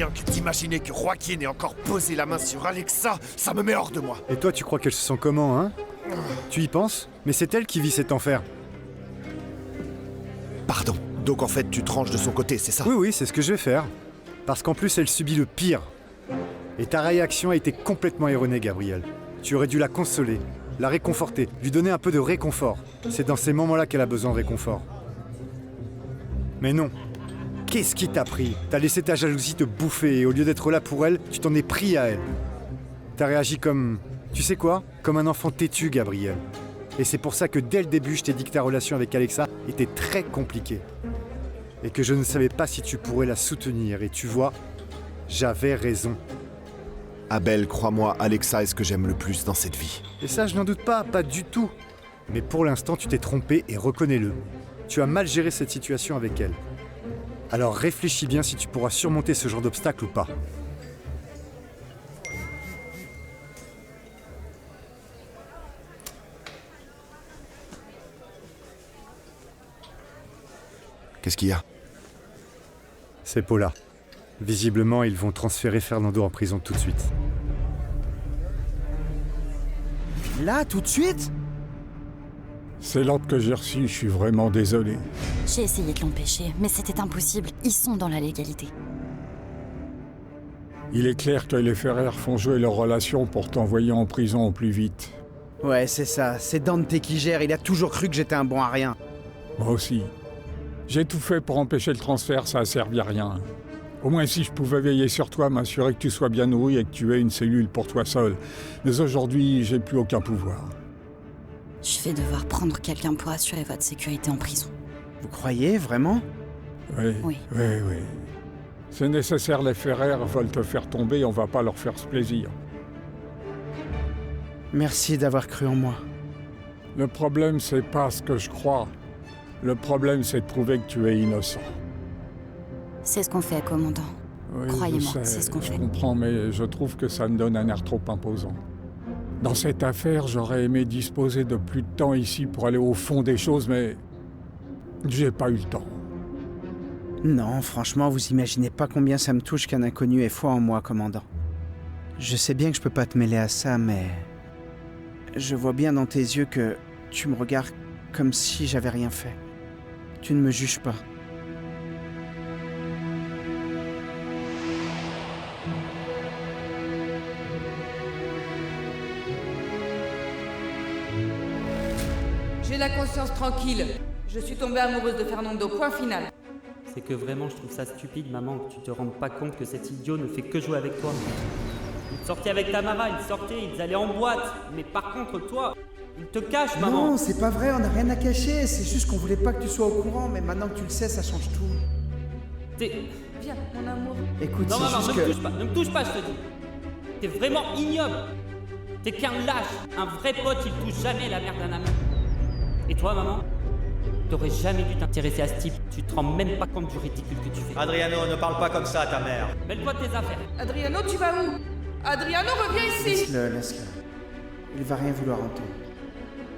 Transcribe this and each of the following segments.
Rien que d'imaginer que Joaquin ait encore posé la main sur Alexa, ça me met hors de moi. Et toi, tu crois qu'elle se sent comment, hein? Tu y penses? Mais c'est elle qui vit cet enfer. Pardon. Donc en fait, tu tranches de son côté, c'est ça? Oui, c'est ce que je vais faire. Parce qu'en plus, elle subit le pire. Et ta réaction a été complètement erronée, Gabriel. Tu aurais dû la consoler, la réconforter, lui donner un peu de réconfort. C'est dans ces moments-là qu'elle a besoin de réconfort. Mais non. Qu'est-ce qui t'a pris? T'as laissé ta jalousie te bouffer et au lieu d'être là pour elle, tu t'en es pris à elle. T'as réagi comme... Tu sais quoi? Comme un enfant têtu, Gabriel. Et c'est pour ça que dès le début, je t'ai dit que ta relation avec Alexa était très compliquée. Et que je ne savais pas si tu pourrais la soutenir. Et tu vois, j'avais raison. Abel, crois-moi, Alexa est ce que j'aime le plus dans cette vie. Et ça, je n'en doute pas, pas du tout. Mais pour l'instant, tu t'es trompé et reconnais-le. Tu as mal géré cette situation avec elle. Alors réfléchis bien si tu pourras surmonter ce genre d'obstacle ou pas. Qu'est-ce qu'il y a? C'est Paula. Visiblement, ils vont transférer Fernando en prison tout de suite. Là, tout de suite? C'est l'ordre que j'ai reçu, je suis vraiment désolé. J'ai essayé de l'empêcher, mais c'était impossible. Ils sont dans la légalité. Il est clair que les Ferrer font jouer leur relation pour t'envoyer en prison au plus vite. Ouais, c'est ça. C'est Dante qui gère. Il a toujours cru que j'étais un bon à rien. Moi aussi. J'ai tout fait pour empêcher le transfert, ça a servi à rien. Au moins si je pouvais veiller sur toi, m'assurer que tu sois bien nourri et que tu aies une cellule pour toi seul. Mais aujourd'hui, j'ai plus aucun pouvoir. Je vais devoir prendre quelqu'un pour assurer votre sécurité en prison. Vous croyez, vraiment? Oui. Oui. C'est nécessaire, les Ferrer veulent te faire tomber, on va pas leur faire ce plaisir. Merci d'avoir cru en moi. Le problème, c'est pas ce que je crois. Le problème, c'est de prouver que tu es innocent. C'est ce qu'on fait, commandant. Oui, Croyez-moi, je sais, c'est ce qu'on je fait. comprends, mais je trouve que ça me donne un air trop imposant. Dans cette affaire, j'aurais aimé disposer de plus de temps ici pour aller au fond des choses, mais j'ai pas eu le temps. Non, franchement, vous imaginez pas combien ça me touche qu'un inconnu ait foi en moi, commandant. Je sais bien que je peux pas te mêler à ça, mais... Je vois bien dans tes yeux que tu me regardes comme si j'avais rien fait. Tu ne me juges pas. J'ai la conscience tranquille. Je suis tombée amoureuse de Fernando, point final. C'est que vraiment je trouve ça stupide, maman, que tu te rendes pas compte que cet idiot ne fait que jouer avec toi. Ils sortaient avec Tamara, ils sortaient, ils allaient en boîte. Mais par contre, toi, il te cache, maman. Non, c'est pas vrai, on n'a rien à cacher. C'est juste qu'on voulait pas que tu sois au courant, mais maintenant que tu le sais, ça change tout. T'es... Viens, mon amour. Écoute, Non, c'est maman, juste ne que... me touche pas, ne me touche pas, je te dis. T'es vraiment ignoble. T'es qu'un lâche. Un vrai pote, il touche jamais la mère d'un ami. Et toi, maman, t'aurais jamais dû t'intéresser à ce type. Tu te rends même pas compte du ridicule que tu fais. Adriano, ne parle pas comme ça à ta mère. Mêle-toi de tes affaires. Adriano, tu vas où? Adriano, reviens ici. Laisse-le. Il va rien vouloir entendre.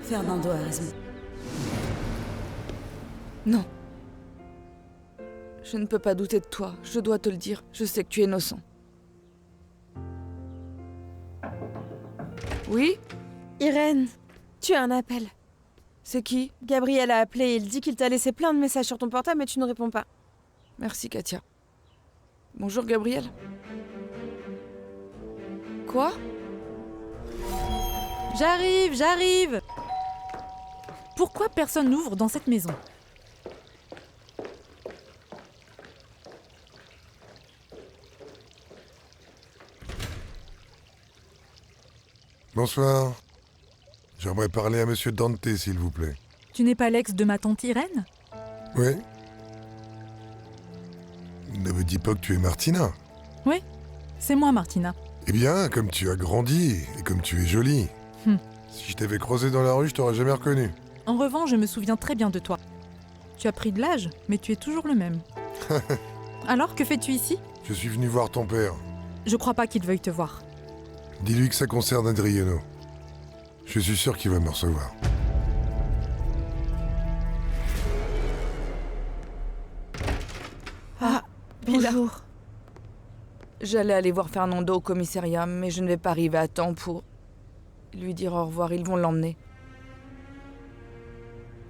Fernando a raison. Non. Je ne peux pas douter de toi. Je dois te le dire. Je sais que tu es innocent. Oui? Irène, tu as un appel. C'est qui? Gabriel a appelé, il dit qu'il t'a laissé plein de messages sur ton portable mais tu ne réponds pas. Merci, Katia. Bonjour, Gabriel. Quoi? J'arrive. Pourquoi personne n'ouvre dans cette maison? Bonsoir. J'aimerais parler à Monsieur Dante, s'il vous plaît. Tu n'es pas l'ex de ma tante Irène? Oui. Ne me dis pas que tu es Martina. Oui, c'est moi, Martina. Eh bien, comme tu as grandi et comme tu es jolie. Si je t'avais croisé dans la rue, je t'aurais jamais reconnu. En revanche, je me souviens très bien de toi. Tu as pris de l'âge, mais tu es toujours le même. Alors, que fais-tu ici? Je suis venu voir ton père. Je crois pas qu'il veuille te voir. Dis-lui que ça concerne Adriano. Je suis sûr qu'il va me recevoir. Bonjour. J'allais aller voir Fernando au commissariat, mais je ne vais pas arriver à temps pour lui dire au revoir. Ils vont l'emmener.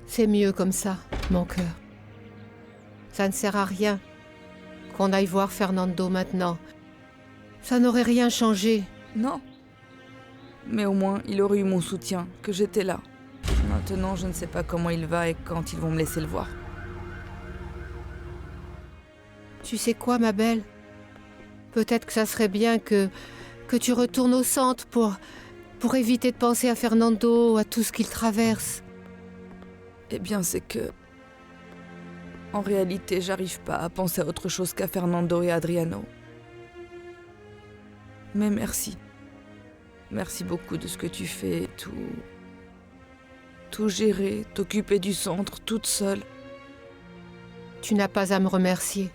C'est mieux comme ça, mon cœur. Ça ne sert à rien qu'on aille voir Fernando maintenant. Ça n'aurait rien changé. Non. Mais au moins, il aurait eu mon soutien, que j'étais là. Maintenant, je ne sais pas comment il va et quand ils vont me laisser le voir. Tu sais quoi, ma belle? Peut-être que ça serait bien que tu retournes au centre pour éviter de penser à Fernando, à tout ce qu'il traverse. Eh bien, c'est que... En réalité, j'arrive pas à penser à autre chose qu'à Fernando et Adriano. Mais merci. Merci beaucoup de ce que tu fais, tout gérer, t'occuper du centre, toute seule. Tu n'as pas à me remercier.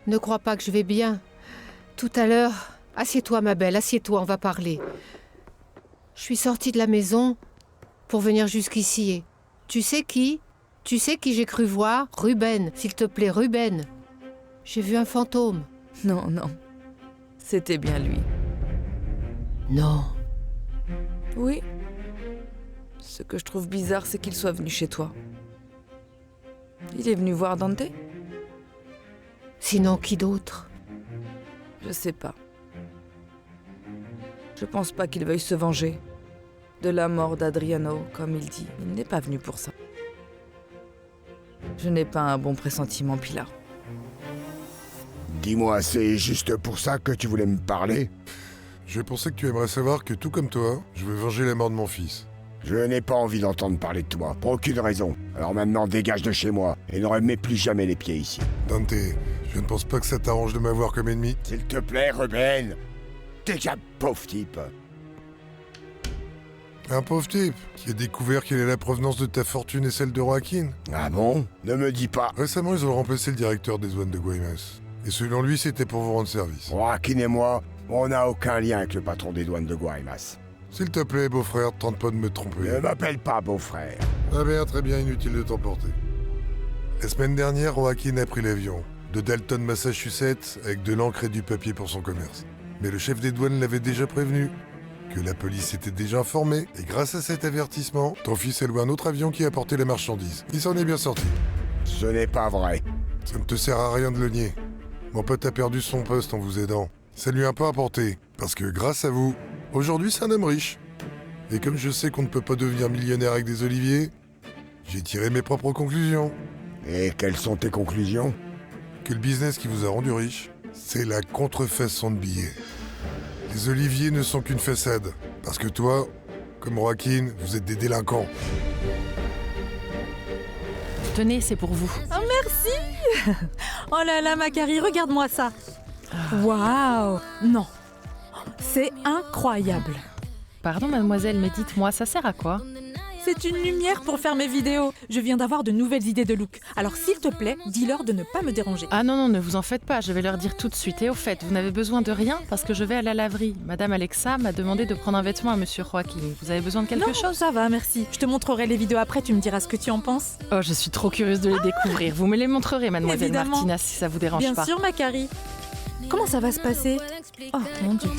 Ne crois pas que je vais bien. Tout à l'heure, assieds-toi ma belle, assieds-toi, on va parler. Je suis sortie de la maison pour venir jusqu'ici et... Tu sais qui j'ai cru voir? Ruben, s'il te plaît, Ruben. J'ai vu un fantôme. Non, non. C'était bien lui. Non. Oui. Ce que je trouve bizarre, c'est qu'il soit venu chez toi. Il est venu voir Dante? Sinon, qui d'autre? Je sais pas. Je pense pas qu'il veuille se venger de la mort d'Adriano, comme il dit. Il n'est pas venu pour ça. Je n'ai pas un bon pressentiment, Pilar. Dis-moi, c'est juste pour ça que tu voulais me parler? Je pensais que tu aimerais savoir que, tout comme toi, je veux venger la mort de mon fils. Je n'ai pas envie d'entendre parler de toi, pour aucune raison. Alors maintenant, dégage de chez moi, et ne remets plus jamais les pieds ici. Dante, je ne pense pas que ça t'arrange de m'avoir comme ennemi. S'il te plaît, Ruben. T'es qu'un pauvre type. Un pauvre type qui a découvert quelle est la provenance de ta fortune et celle de Joaquin. Ah bon? Ne me dis pas. Récemment, ils ont remplacé le directeur des douanes de Guaymas. Et selon lui, c'était pour vous rendre service. Joaquin et moi, on n'a aucun lien avec le patron des douanes de Guaymas. S'il te plaît, beau-frère, tente pas de me tromper. Ne m'appelle pas beau-frère. Ah bien, très bien, inutile de t'emporter. La semaine dernière, Joaquin a pris l'avion de Dalton, Massachusetts, avec de l'encre et du papier pour son commerce. Mais le chef des douanes l'avait déjà prévenu, que la police était déjà informée, et grâce à cet avertissement, ton fils a loué un autre avion qui a apporté la marchandise. Il s'en est bien sorti. Ce n'est pas vrai. Ça ne te sert à rien de le nier. Mon pote a perdu son poste en vous aidant. Ça lui a un peu apporté, parce que grâce à vous, aujourd'hui c'est un homme riche. Et comme je sais qu'on ne peut pas devenir millionnaire avec des oliviers, j'ai tiré mes propres conclusions. Et quelles sont tes conclusions? Que le business qui vous a rendu riche, c'est la contrefaçon de billets. Les oliviers ne sont qu'une façade, parce que toi, comme Joaquin, vous êtes des délinquants. Tenez, c'est pour vous. Oh, merci. Oh là là, Macari, regarde-moi ça. Waouh. Non, c'est incroyable. Pardon, mademoiselle, mais dites-moi, ça sert à quoi? C'est une lumière pour faire mes vidéos. Je viens d'avoir de nouvelles idées de look. Alors s'il te plaît, dis-leur de ne pas me déranger. Ah non, ne vous en faites pas, je vais leur dire tout de suite. Et au fait, vous n'avez besoin de rien parce que je vais à la laverie. Madame Alexa m'a demandé de prendre un vêtement à monsieur Joaquin. Vous avez besoin de quelque chose? Ça va, merci. Je te montrerai les vidéos après, tu me diras ce que tu en penses. Oh, je suis trop curieuse de les découvrir. Vous me les montrerez, mademoiselle Évidemment. Martina, si ça vous dérange Bien pas. sûr, Macari. Comment ça va se passer? Oh, mon Dieu.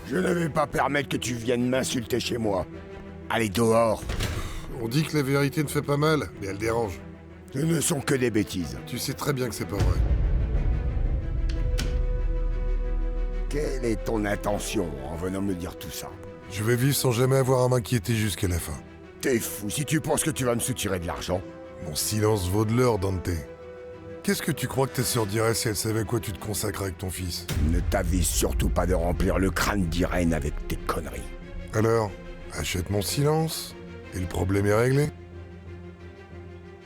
Je ne vais pas permettre que tu viennes m'insulter chez moi. Allez dehors. On dit que la vérité ne fait pas mal, mais elle dérange. Ce ne sont que des bêtises. Tu sais très bien que c'est pas vrai. Quelle est ton intention en venant me dire tout ça? Je vais vivre sans jamais avoir à m'inquiéter jusqu'à la fin. T'es fou si tu penses que tu vas me soutirer de l'argent. Mon silence vaut de l'or, Dante. Qu'est-ce que tu crois que ta sœur dirait si elle savait à quoi tu te consacres avec ton fils? Ne t'avise surtout pas de remplir le crâne d'Irène avec tes conneries. Alors, achète mon silence, et le problème est réglé.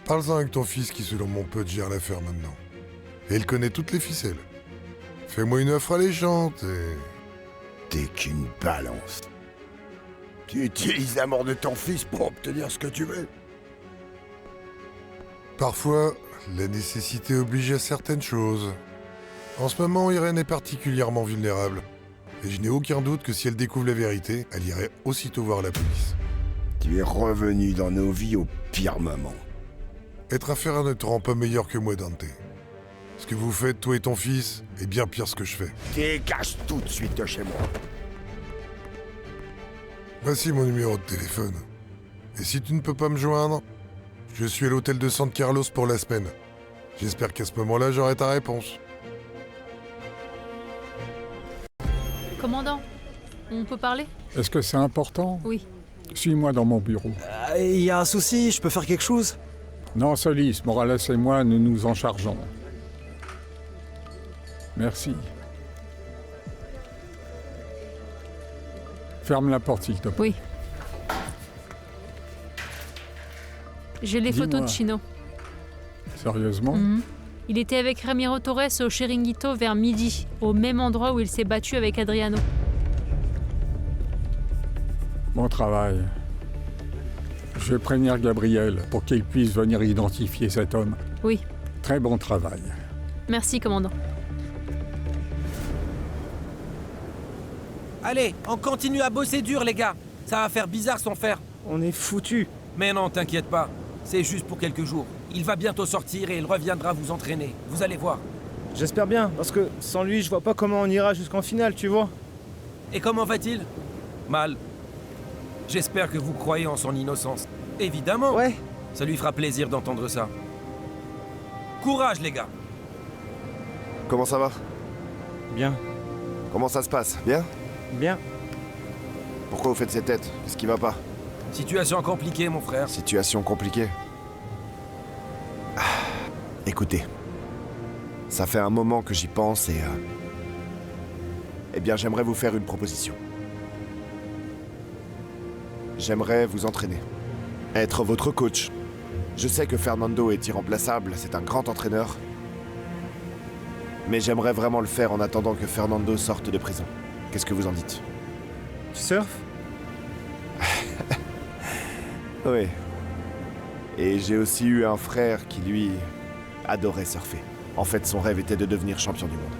Parle-en avec ton fils qui, selon mon pote, gère l'affaire maintenant. Et il connaît toutes les ficelles. Fais-moi une offre alléchante et... T'es qu'une balance. Tu utilises la mort de ton fils pour obtenir ce que tu veux. Parfois, la nécessité oblige à certaines choses. En ce moment, Irène est particulièrement vulnérable. Et je n'ai aucun doute que si elle découvre la vérité, elle irait aussitôt voir la police. Tu es revenu dans nos vies au pire moment. Être affaire ne te rend pas meilleur que moi, Dante. Ce que vous faites, toi et ton fils, est bien pire ce que je fais. Dégage tout de suite de chez moi. Voici mon numéro de téléphone. Et si tu ne peux pas me joindre, je suis à l'hôtel de San Carlos pour la semaine. J'espère qu'à ce moment-là, j'aurai ta réponse. Commandant, on peut parler? Est-ce que c'est important? Oui. Suis-moi dans mon bureau. Il y a un souci, je peux faire quelque chose? Non, Solis, Morales et moi, nous nous en chargeons. Merci. Ferme la porte, s'il te plaît. Oui. J'ai les Dis-moi. photos de Chino. Sérieusement? Il était avec Ramiro Torres au Chiringuito vers midi, au même endroit où il s'est battu avec Adriano. Bon travail. Je vais prévenir Gabriel pour qu'il puisse venir identifier cet homme. Oui. Très bon travail. Merci, commandant. Allez, on continue à bosser dur, les gars. Ça va faire bizarre sans faire. On est foutus. Mais non, t'inquiète pas. C'est juste pour quelques jours. Il va bientôt sortir et il reviendra vous entraîner. Vous allez voir. J'espère bien, parce que sans lui, je vois pas comment on ira jusqu'en finale, tu vois. Et comment va-t-il? Mal. J'espère que vous croyez en son innocence. Évidemment. Ouais. Ça lui fera plaisir d'entendre ça. Courage, les gars. Comment ça va? Bien. Comment ça se passe? Bien? Bien. Pourquoi vous faites ces têtes? Qu'est-ce qui va pas? Situation compliquée, mon frère. Situation compliquée. Écoutez. Ça fait un moment que j'y pense et... Eh bien, j'aimerais vous faire une proposition. J'aimerais vous entraîner. Être votre coach. Je sais que Fernando est irremplaçable, c'est un grand entraîneur. Mais j'aimerais vraiment le faire en attendant que Fernando sorte de prison. Qu'est-ce que vous en dites? Tu surfes? Oui. Et j'ai aussi eu un frère qui, lui, adorait surfer. En fait, son rêve était de devenir champion du monde.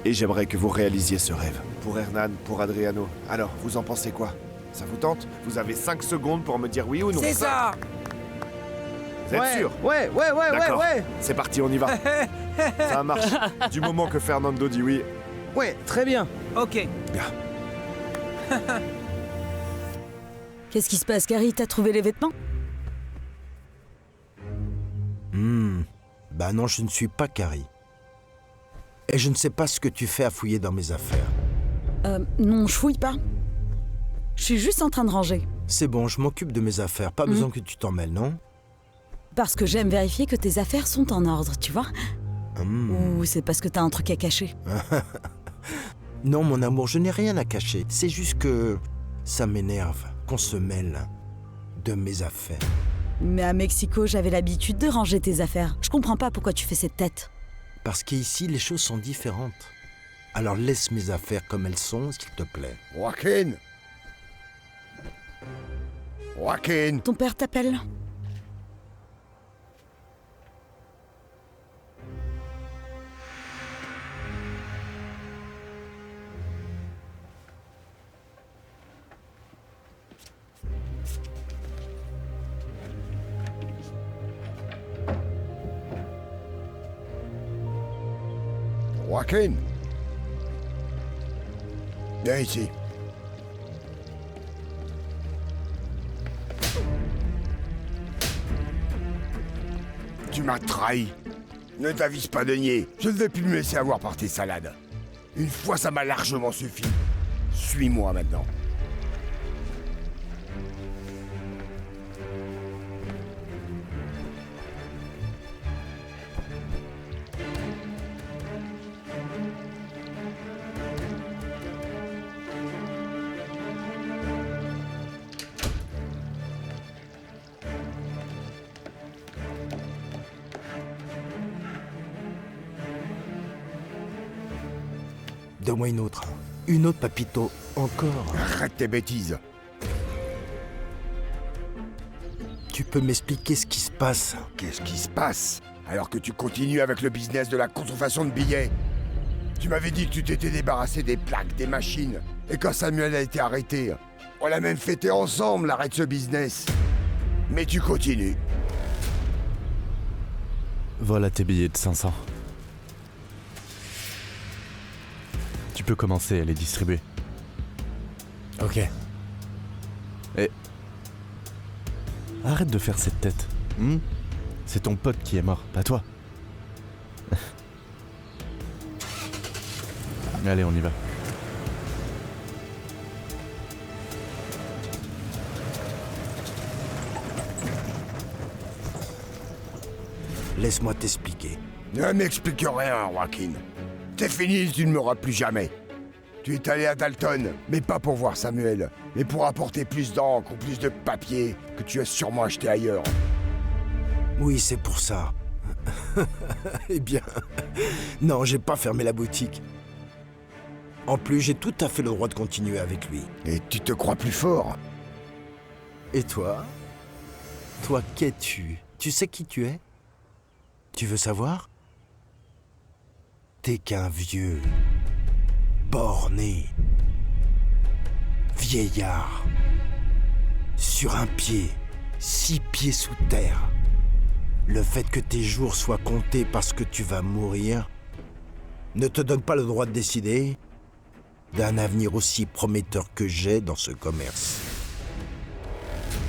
Et j'aimerais que vous réalisiez ce rêve. Pour Hernan, pour Adriano. Alors, vous en pensez quoi? Ça vous tente? Vous avez 5 secondes pour me dire oui ou non. C'est ça! Vous êtes sûr? Ouais. D'accord. C'est parti, on y va. Ça marche. Du moment que Fernando dit oui. Ouais, très bien. Ok. Bien. Qu'est-ce qui se passe, Carrie? T'as trouvé les vêtements? Bah non, je ne suis pas Carrie. Et je ne sais pas ce que tu fais à fouiller dans mes affaires. Non, je fouille pas. Je suis juste en train de ranger. C'est bon, je m'occupe de mes affaires. Pas besoin que tu t'en mêles, non? Parce que j'aime vérifier que tes affaires sont en ordre, tu vois? Ou c'est parce que t'as un truc à cacher? Non, mon amour, je n'ai rien à cacher. C'est juste que ça m'énerve qu'on se mêle de mes affaires. Mais à Mexico, j'avais l'habitude de ranger tes affaires. Je comprends pas pourquoi tu fais cette tête. Parce qu'ici, les choses sont différentes. Alors laisse mes affaires comme elles sont, s'il te plaît. Joaquin! Joaquin! Ton père t'appelle? Joaquin! Viens ici. Tu m'as trahi. Ne t'avise pas de nier. Je ne vais plus me laisser avoir par tes salades. Une fois, ça m'a largement suffi. Suis-moi maintenant. Donne-moi une autre. Une autre, papito. Encore. Arrête tes bêtises. Tu peux m'expliquer ce qui se passe passe? Qu'est-ce qui se passe? Alors que tu continues avec le business de la contrefaçon de billets. Tu m'avais dit que tu t'étais débarrassé des plaques, des machines. Et quand Samuel a été arrêté, on l'a même fêté ensemble, l'arrêt de ce business. Mais tu continues. Voilà tes billets de 500. Tu peux commencer à les distribuer. Ok. Et... arrête de faire cette tête. C'est ton pote qui est mort, pas toi. Allez, on y va. Laisse-moi t'expliquer. Ne m'explique rien, Joaquin. C'est fini, tu ne m'auras plus jamais. Tu es allé à Dalton, mais pas pour voir Samuel, mais pour apporter plus d'encre ou plus de papier que tu as sûrement acheté ailleurs. Oui, c'est pour ça. Eh bien, non, j'ai pas fermé la boutique. En plus, j'ai tout à fait le droit de continuer avec lui. Et tu te crois plus fort? Et toi? Toi, qu'es-tu? Tu sais qui tu es? Tu veux savoir? T'es qu'un vieux, borné, vieillard, sur un pied, 6 pieds sous terre. Le fait que tes jours soient comptés parce que tu vas mourir ne te donne pas le droit de décider d'un avenir aussi prometteur que j'ai dans ce commerce.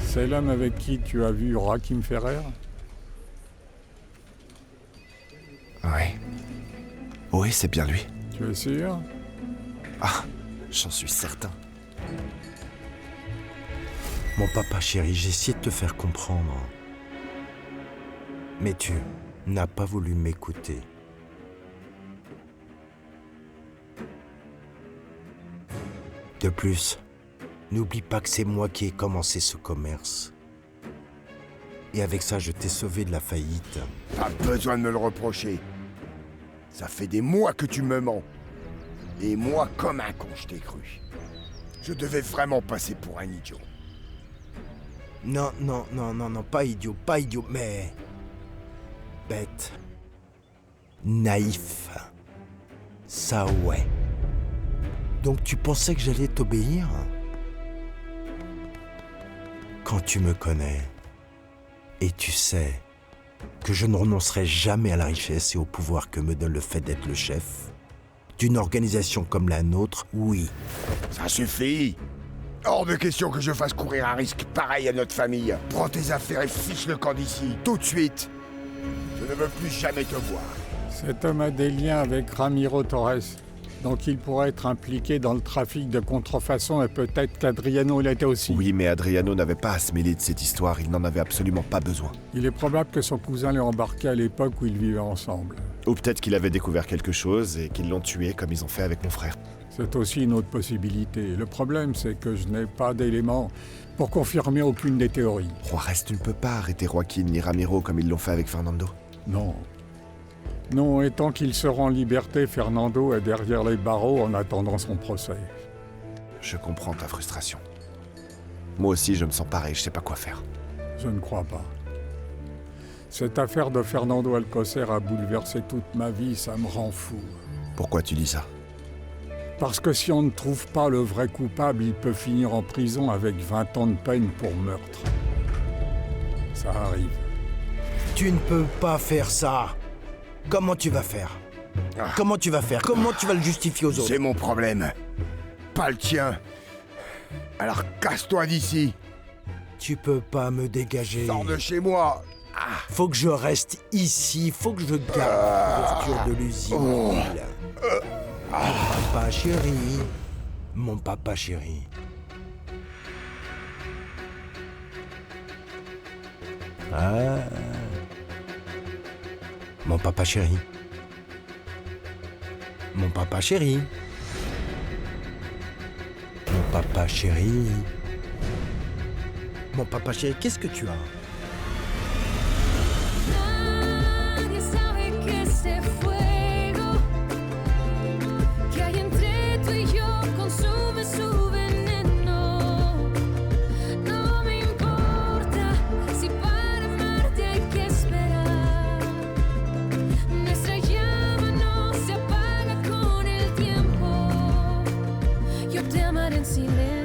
C'est l'homme avec qui tu as vu Joaquin Ferrer? Ouais. Oui, c'est bien lui. Tu es sûr? Ah, j'en suis certain. Mon papa chéri, j'ai essayé de te faire comprendre. Mais tu n'as pas voulu m'écouter. De plus, n'oublie pas que c'est moi qui ai commencé ce commerce. Et avec ça, je t'ai sauvé de la faillite. Pas besoin de me le reprocher. Ça fait des mois que tu me mens. Et moi, comme un con, je t'ai cru. Je devais vraiment passer pour un idiot. Non, pas idiot, mais... bête. Naïf. Ça ouais. Donc tu pensais que j'allais t'obéir? Quand tu me connais, et tu sais que je ne renoncerai jamais à la richesse et au pouvoir que me donne le fait d'être le chef d'une organisation comme la nôtre, oui. Ça suffit. Hors de question que je fasse courir un risque pareil à notre famille. Prends tes affaires et fiche le camp d'ici, tout de suite. Je ne veux plus jamais te voir. Cet homme a des liens avec Ramiro Torres. Donc il pourrait être impliqué dans le trafic de contrefaçon et peut-être qu'Adriano l'était aussi. Oui, mais Adriano n'avait pas à se mêler de cette histoire, il n'en avait absolument pas besoin. Il est probable que son cousin l'ait embarqué à l'époque où ils vivaient ensemble. Ou peut-être qu'il avait découvert quelque chose et qu'ils l'ont tué comme ils ont fait avec mon frère. C'est aussi une autre possibilité. Le problème, c'est que je n'ai pas d'éléments pour confirmer aucune des théories. Juarez, tu ne peux pas arrêter Joaquin ni Ramiro comme ils l'ont fait avec Fernando. Non. Non, et tant qu'il sera en liberté, Fernando est derrière les barreaux en attendant son procès. Je comprends ta frustration. Moi aussi, je me sens pareil, je sais pas quoi faire. Je ne crois pas. Cette affaire de Fernando Alcocer a bouleversé toute ma vie, ça me rend fou. Pourquoi tu dis ça? Parce que si on ne trouve pas le vrai coupable, il peut finir en prison avec 20 ans de peine pour meurtre. Ça arrive. Tu ne peux pas faire ça. Comment tu vas faire? Comment tu vas faire? Comment tu vas le justifier aux autres? C'est mon problème. Pas le tien. Alors casse-toi d'ici. Tu peux pas me dégager. Sors de chez moi. Faut que je reste ici. Faut que je garde l'ouverture de l'usine. Mon papa chéri. Mon papa chéri. Mon papa chéri. Mon papa chéri. Mon papa chéri. Mon papa chéri, qu'est-ce que tu as? silencio.